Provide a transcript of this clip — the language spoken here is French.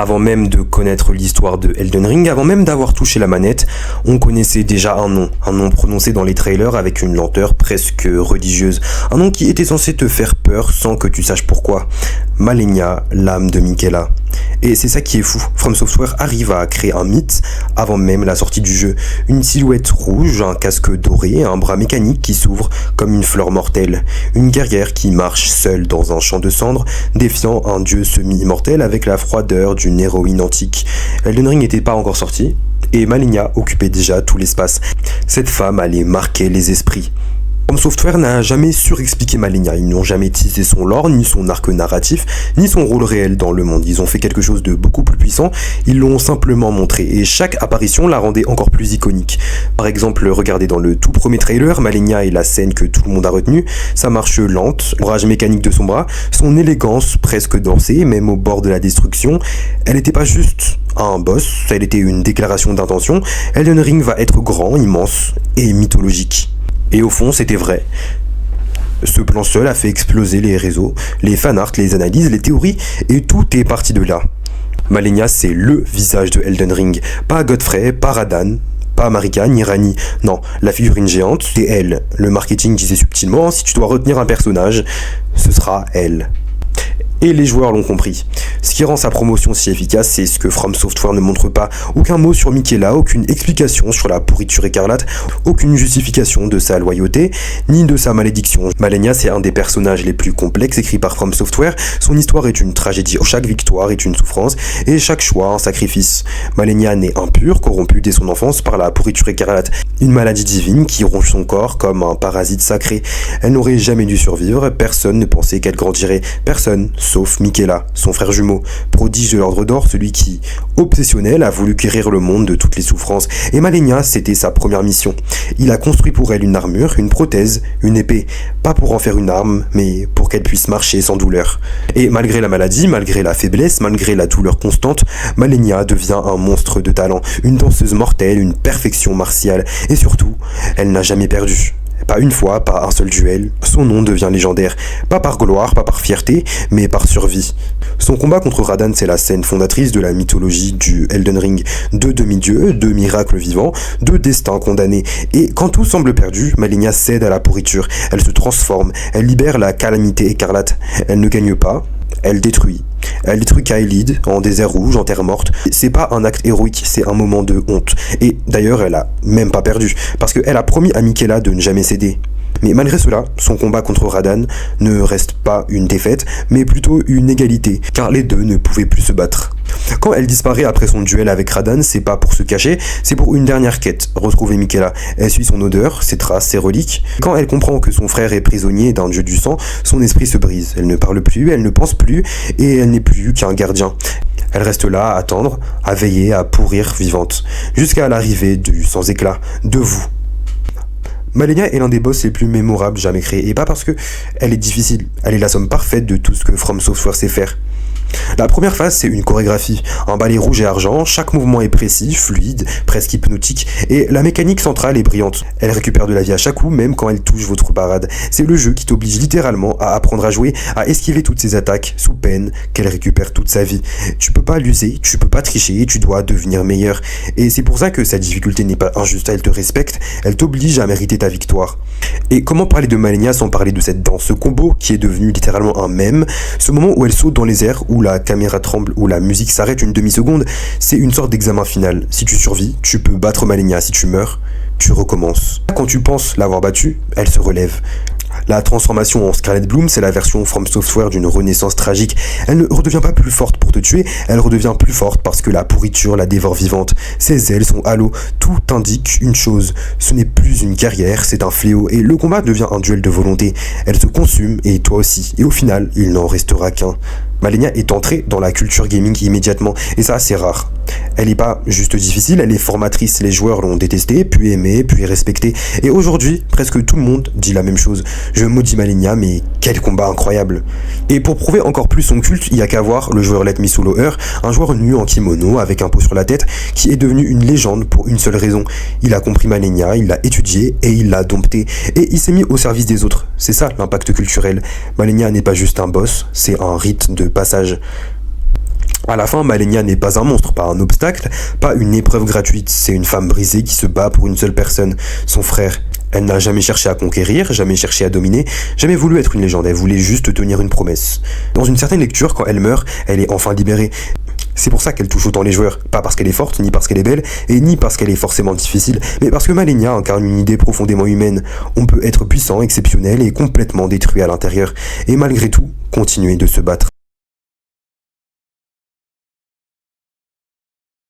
Avant même de connaître l'histoire de Elden Ring, avant même d'avoir touché la manette, on connaissait déjà un nom prononcé dans les trailers avec une lenteur presque religieuse, un nom qui était censé te faire peur sans que tu saches pourquoi. Malenia, l'âme de Miquella. Et c'est ça qui est fou, From Software arrive à créer un mythe avant même la sortie du jeu. Une silhouette rouge, un casque doré, un bras mécanique qui s'ouvre comme une fleur mortelle. Une guerrière qui marche seule dans un champ de cendres, défiant un dieu semi-immortel avec la froideur d'une héroïne antique. Elden Ring n'était pas encore sorti, et Malenia occupait déjà tout l'espace. Cette femme allait marquer les esprits. From Software n'a jamais surexpliqué Malenia, ils n'ont jamais teasé son lore, ni son arc narratif, ni son rôle réel dans le monde. Ils ont fait quelque chose de beaucoup plus puissant, ils l'ont simplement montré, et chaque apparition la rendait encore plus iconique. Par exemple, regardez dans le tout premier trailer, Malenia est la scène que tout le monde a retenue, sa marche lente, l'ombrage mécanique de son bras, son élégance presque dansée, même au bord de la destruction. Elle n'était pas juste un boss, elle était une déclaration d'intention. Elden Ring va être grand, immense et mythologique. Et au fond, c'était vrai. Ce plan seul a fait exploser les réseaux, les fanarts, les analyses, les théories, et tout est parti de là. Malenia, c'est LE visage de Elden Ring. Pas Godfrey, pas Radahn, pas Marika, ni Ranni. Non, la figurine géante, c'est elle. Le marketing disait subtilement, si tu dois retenir un personnage, ce sera elle. Et les joueurs l'ont compris. Ce qui rend sa promotion si efficace, c'est ce que From Software ne montre pas. Aucun mot sur Miquella, aucune explication sur la pourriture écarlate, aucune justification de sa loyauté, ni de sa malédiction. Malenia, c'est un des personnages les plus complexes écrits par From Software. Son histoire est une tragédie. Chaque victoire est une souffrance, et chaque choix un sacrifice. Malenia naît impure, corrompue dès son enfance par la pourriture écarlate. Une maladie divine qui ronge son corps comme un parasite sacré. Elle n'aurait jamais dû survivre, personne ne pensait qu'elle grandirait. Personne, sauf Miquella, son frère jumeau, prodige de l'ordre d'or, celui qui, obsessionnel, a voulu guérir le monde de toutes les souffrances. Et Malenia, c'était sa première mission. Il a construit pour elle une armure, une prothèse, une épée. Pas pour en faire une arme, mais pour qu'elle puisse marcher sans douleur. Et malgré la maladie, malgré la faiblesse, malgré la douleur constante, Malenia devient un monstre de talent, une danseuse mortelle, une perfection martiale. Et surtout, elle n'a jamais perdu. Pas une fois, pas un seul duel, son nom devient légendaire. Pas par gloire, pas par fierté, mais par survie. Son combat contre Radahn, c'est la scène fondatrice de la mythologie du Elden Ring. Deux demi-dieux, deux miracles vivants, deux destins condamnés. Et quand tout semble perdu, Malenia cède à la pourriture. Elle se transforme, elle libère la calamité écarlate. Elle ne gagne pas, elle détruit. Elle détruit Caelid en désert rouge, en terre morte. C'est pas un acte héroïque, c'est un moment de honte. Et d'ailleurs, elle a même pas perdu, parce qu'elle a promis à Miquella de ne jamais céder. Mais malgré cela, son combat contre Radahn ne reste pas une défaite, mais plutôt une égalité, car les deux ne pouvaient plus se battre. Quand elle disparaît après son duel avec Radahn, c'est pas pour se cacher, c'est pour une dernière quête, retrouver Miquella. Elle suit son odeur, ses traces, ses reliques. Quand elle comprend que son frère est prisonnier d'un dieu du sang, son esprit se brise. Elle ne parle plus, elle ne pense plus, et elle n'est plus qu'un gardien. Elle reste là à attendre, à veiller, à pourrir vivante, jusqu'à l'arrivée du sans éclat, de vous. Malenia est l'un des boss les plus mémorables jamais créés, et pas parce que elle est difficile, elle est la somme parfaite de tout ce que From Software sait faire. La première phase, c'est une chorégraphie, un ballet rouge et argent, chaque mouvement est précis, fluide, presque hypnotique, et la mécanique centrale est brillante. Elle récupère de la vie à chaque coup, même quand elle touche votre parade. C'est le jeu qui t'oblige littéralement à apprendre à jouer, à esquiver toutes ses attaques, sous peine qu'elle récupère toute sa vie. Tu peux pas l'user, tu peux pas tricher, tu dois devenir meilleur. Et c'est pour ça que sa difficulté n'est pas injuste, elle te respecte, elle t'oblige à mériter ta victoire. Et comment parler de Malenia sans parler de cette danse, ce combo qui est devenu littéralement un mème, ce moment où elle saute dans les airs, où la caméra tremble, où la musique s'arrête une demi-seconde, c'est une sorte d'examen final. Si tu survis, tu peux battre Malenia. Si tu meurs, tu recommences. Quand tu penses l'avoir battue, elle se relève. La transformation en Scarlet Bloom, c'est la version From Software d'une renaissance tragique. Elle ne redevient pas plus forte pour te tuer, elle redevient plus forte parce que la pourriture la dévore vivante. Ses ailes sont halo, tout indique une chose. Ce n'est plus une guerrière, c'est un fléau, et le combat devient un duel de volonté. Elle se consume, et toi aussi, et au final, il n'en restera qu'un. Malenia est entrée dans la culture gaming immédiatement, et ça c'est rare. Elle n'est pas juste difficile, elle est formatrice. Les joueurs l'ont détestée, puis aimée, puis respectée. Et aujourd'hui, presque tout le monde dit la même chose. Je maudis Malenia, mais quel combat incroyable. Et pour prouver encore plus son culte, il y a qu'à voir le joueur Let Me Solo Her, un joueur nu en kimono avec un pot sur la tête, qui est devenu une légende pour une seule raison. Il a compris Malenia, il l'a étudié et il l'a dompté. Et il s'est mis au service des autres. C'est ça l'impact culturel. Malenia n'est pas juste un boss, c'est un rite de passage. À la fin, Malenia n'est pas un monstre, pas un obstacle, pas une épreuve gratuite. C'est une femme brisée qui se bat pour une seule personne, son frère. Elle n'a jamais cherché à conquérir, jamais cherché à dominer, jamais voulu être une légende, elle voulait juste tenir une promesse. Dans une certaine lecture, quand elle meurt, elle est enfin libérée. C'est pour ça qu'elle touche autant les joueurs, pas parce qu'elle est forte, ni parce qu'elle est belle, et ni parce qu'elle est forcément difficile, mais parce que Malenia incarne une idée profondément humaine. On peut être puissant, exceptionnel et complètement détruit à l'intérieur, et malgré tout, continuer de se battre.